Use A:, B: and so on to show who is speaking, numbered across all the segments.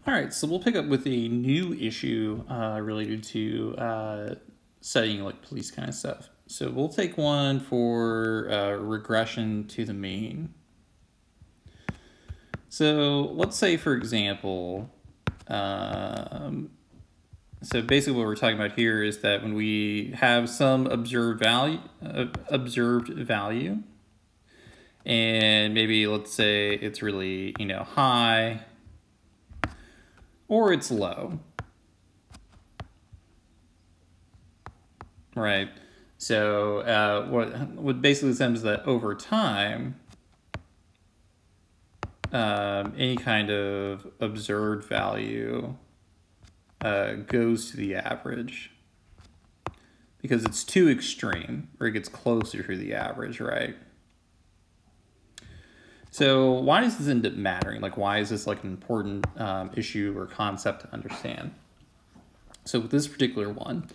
A: All right, so we'll pick up with a new issue related to studying like police kind of stuff. So we'll take one for regression to the mean. So let's say, for example, so basically what we're talking about here is that when we have some observed value, and maybe let's say it's really, high, or it's low, right? So what basically says that over time, any kind of observed value goes to the average because it's too extreme, or it gets closer to the average, right? So why does this end up mattering? Like, why is this like an important issue or concept to understand? So with this particular one,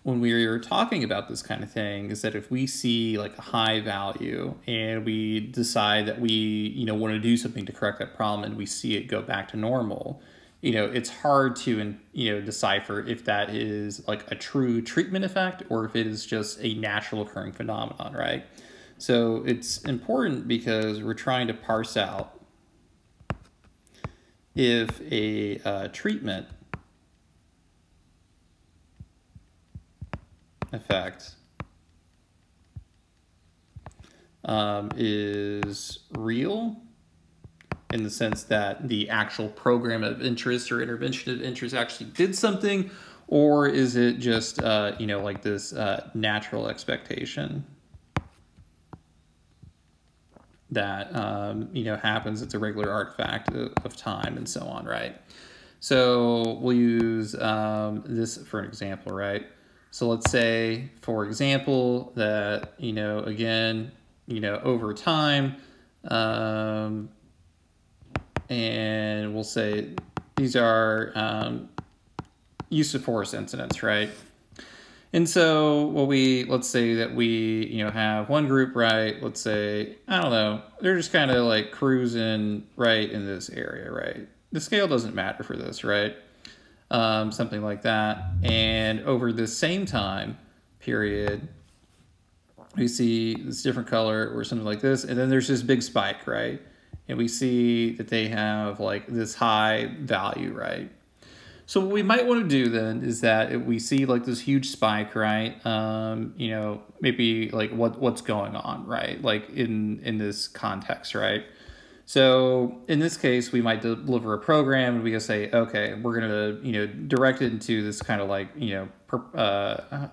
A: when we are talking about this kind of thing, is that if we see like a high value and we decide that we, want to do something to correct that problem and we see it go back to normal, it's hard to, decipher if that is like a true treatment effect or if it is just a natural occurring phenomenon, right? So it's important because we're trying to parse out if a treatment effect is real in the sense that the actual program of interest or intervention of interest actually did something, or is it just, like this natural expectation that, happens. It's a regular artifact of time and so on, right? So we'll use this for an example, right? So let's say, for example, that, again, over time, and we'll say these are use of force incidents, right? And so let's say that we, have one group, right? Let's say, I don't know, they're just kind of like cruising right in this area, right? The scale doesn't matter for this, right? Something like that. And over the same time period, we see this different color or something like this. And then there's this big spike, right? And we see that they have like this high value, right? So what we might want to do then is that if we see like this huge spike, right? Maybe like what's going on, right? Like in this context, right? So in this case, we might deliver a program and we can say, okay, we're going to, direct it into this kind of like,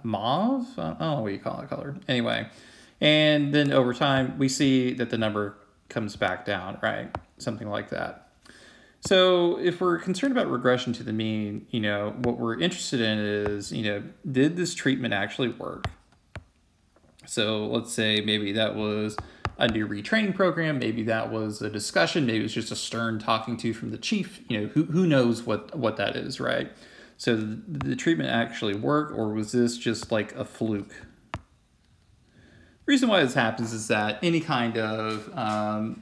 A: mauve. I don't know what you call that color. Anyway, and then over time, we see that the number comes back down, right? Something like that. So if we're concerned about regression to the mean, what we're interested in is, did this treatment actually work? So let's say maybe that was a new retraining program, maybe that was a discussion, maybe it was just a stern talking to from the chief, who knows what that is, right? So did the treatment actually work, or was this just like a fluke? The reason why this happens is that any kind of,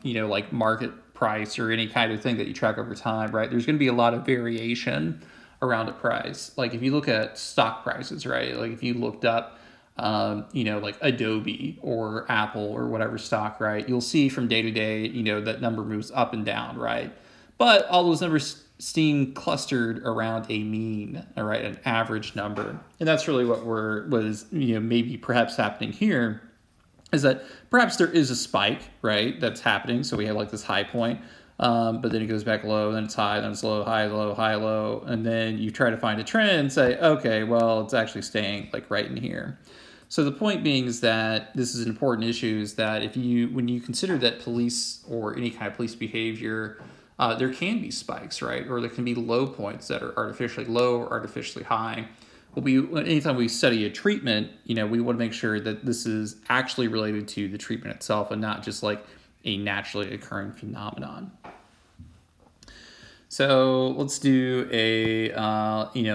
A: like market price or any kind of thing that you track over time, right? There's going to be a lot of variation around a price. Like if you look at stock prices, right? Like if you looked up, like Adobe or Apple or whatever stock, right? You'll see from day to day, that number moves up and down, right? But all those numbers seem clustered around a mean, all right, an average number. And that's really what is, maybe perhaps happening here, is that perhaps there is a spike, right, that's happening. So we have like this high point, but then it goes back low, then it's high, then it's low, high, low, high, low. And then you try to find a trend and say, okay, well, it's actually staying like right in here. So the point being is that this is an important issue, is that when you consider that police or any kind of police behavior, there can be spikes, right? Or there can be low points that are artificially low or artificially high. Anytime we study a treatment, we want to make sure that this is actually related to the treatment itself and not just like a naturally occurring phenomenon. So let's do a,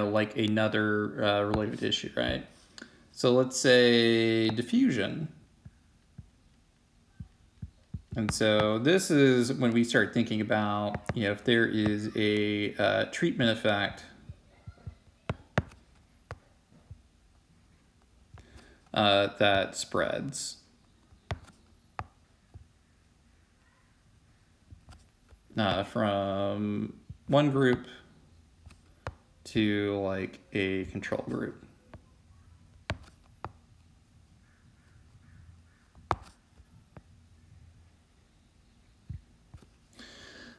A: like another related issue, right? So let's say diffusion. And so this is when we start thinking about, if there is a treatment effect that spreads. From one group to like a control group.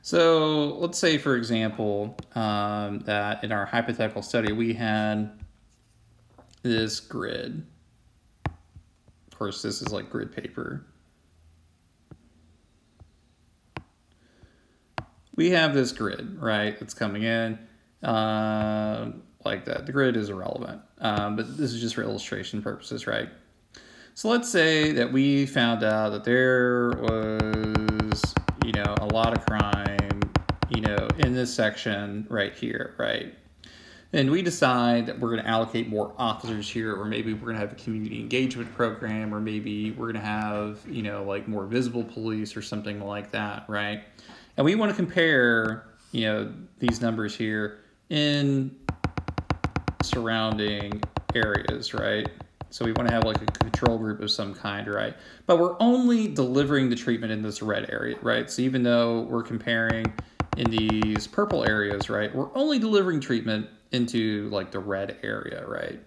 A: So let's say, for example, that in our hypothetical study, we had this grid. Of course, this is like grid paper. We have this grid, right, that's coming in like that. The grid is irrelevant, but this is just for illustration purposes, right? So let's say that we found out that there was, a lot of crime, in this section right here, right? And we decide that we're going to allocate more officers here, or maybe we're going to have a community engagement program, or maybe we're going to have, like more visible police or something like that, right? And we want to compare, these numbers here in surrounding areas, right? So we want to have like a control group of some kind, right? But we're only delivering the treatment in this red area, right? So even though we're comparing in these purple areas, right, we're only delivering treatment into like the red area, right?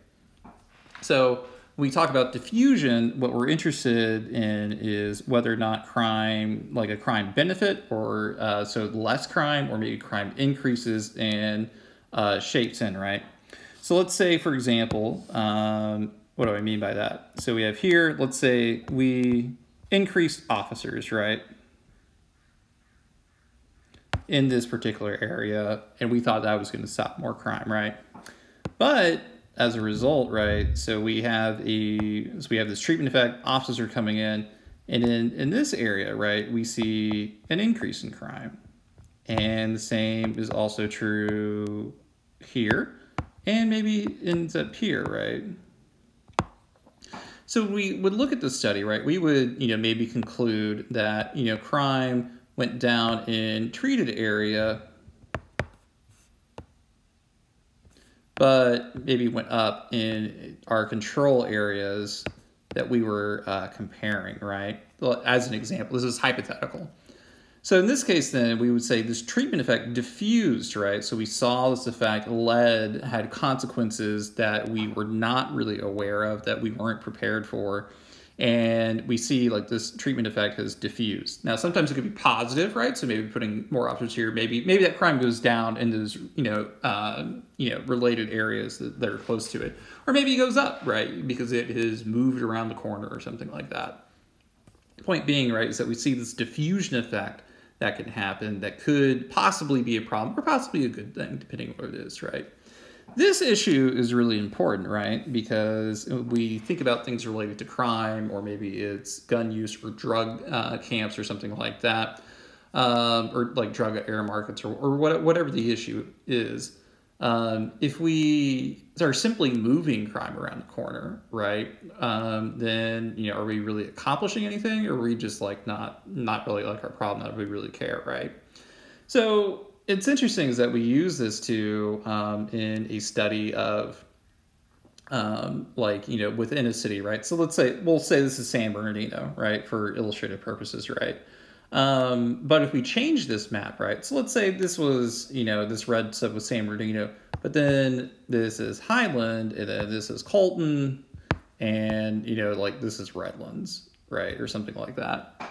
A: So when we talk about diffusion, what we're interested in is whether or not crime, like a crime benefit, or so less crime, or maybe crime increases and shapes in, right? So let's say, for example, what do I mean by that? So we have here, let's say we increased officers, right, in this particular area, and we thought that was going to stop more crime, right? But as a result, right, so we have this treatment effect, officers are coming in, and in this area, right, we see an increase in crime. And the same is also true here, and maybe ends up here, right? So we would look at the study, right? We would, maybe conclude that, crime went down in treated area, but maybe went up in our control areas that we were comparing, right? Well, as an example, this is hypothetical. So in this case, then, we would say this treatment effect diffused, right? So we saw this effect had consequences that we were not really aware of, that we weren't prepared for. And we see like this treatment effect has diffused. Now, sometimes it could be positive, right? So maybe putting more officers here, maybe that crime goes down in those, related areas that are close to it. Or maybe it goes up, right? Because it has moved around the corner or something like that. The point being, right, is that we see this diffusion effect that can happen that could possibly be a problem or possibly a good thing, depending on what it is, right? This issue is really important, right? Because we think about things related to crime, or maybe it's gun use or drug camps or something like that, or like drug air markets or whatever the issue is. If we are simply moving crime around the corner, right, then, are we really accomplishing anything, or are we just like not really like our problem, not really care, right? So it's interesting is that we use this to in a study of within a city, right? So we'll say this is San Bernardino, right, for illustrative purposes, right? But if we change this map, right, so let's say this was, this red stuff was San Bernardino, but then this is Highland, and then this is Colton, and, this is Redlands, right, or something like that.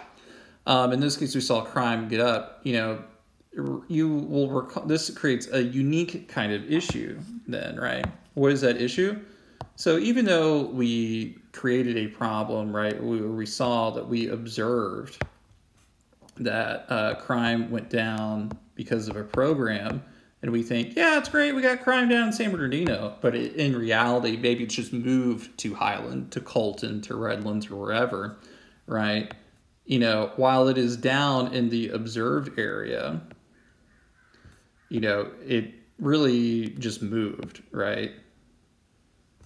A: In this case, we saw crime get up, you will recall, this creates a unique kind of issue then, right? What is that issue? So even though we created a problem, right, we saw that we observed that crime went down because of a program, and we think, yeah, it's great, we got crime down in San Bernardino, but in reality, maybe it's just moved to Highland, to Colton, to Redlands, or wherever, right? While it is down in the observed area, it really just moved, right,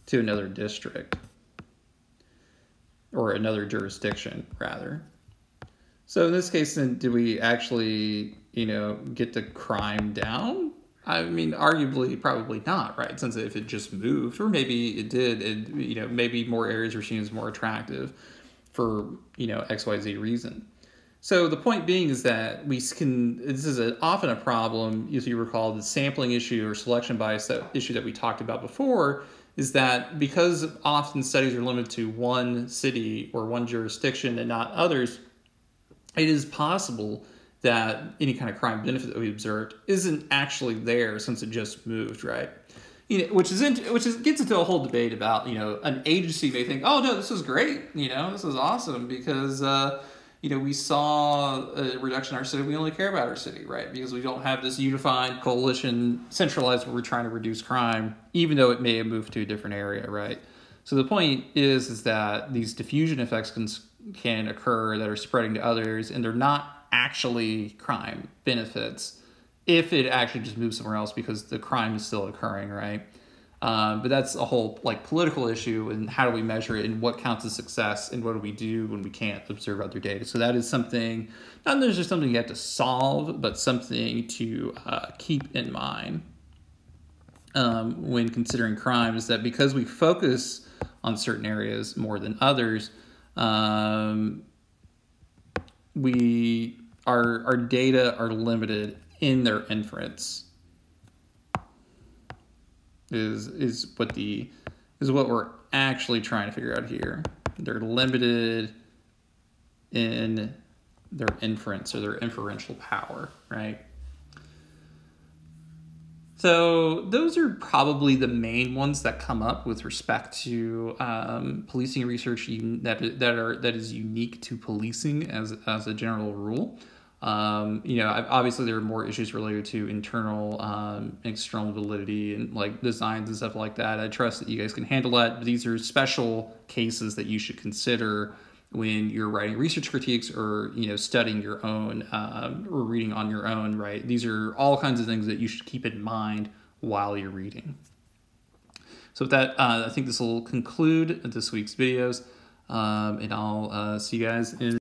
A: to another district, or another jurisdiction, rather. So in this case, then, did we actually, get the crime down? I mean, arguably, probably not, right? Since if it just moved, or maybe it did, maybe more areas were seen as more attractive for, XYZ reason. So the point being is that this is often a problem, if you recall, the sampling issue or selection bias issue that we talked about before, is that because often studies are limited to one city or one jurisdiction and not others, it is possible that any kind of crime benefit that we observed isn't actually there since it just moved, right? Which gets into a whole debate about, an agency may think, oh no, this is great, this is awesome because we saw a reduction in our city. We only care about our city, right? Because we don't have this unified coalition centralized where we're trying to reduce crime, even though it may have moved to a different area, right? So the point is that these diffusion effects can occur that are spreading to others, and they're not actually crime benefits if it actually just moves somewhere else because the crime is still occurring, right? But that's a whole political issue, and how do we measure it, and what counts as success, and what do we do when we can't observe other data. So that is something, not necessarily something you have to solve, but something to keep in mind when considering crime, is that because we focus on certain areas more than others, our data are limited in their inference. Is what we're actually trying to figure out here. They're limited in their inference or their inferential power, right? So those are probably the main ones that come up with respect to policing research that is unique to policing as a general rule. Obviously there are more issues related to internal external validity and designs and stuff like that. I trust that you guys can handle that, but these are special cases that you should consider when you're writing research critiques or studying your own or reading on your own, right? These are all kinds of things that you should keep in mind while you're reading. So with that, I think this will conclude this week's videos, and I'll see you guys in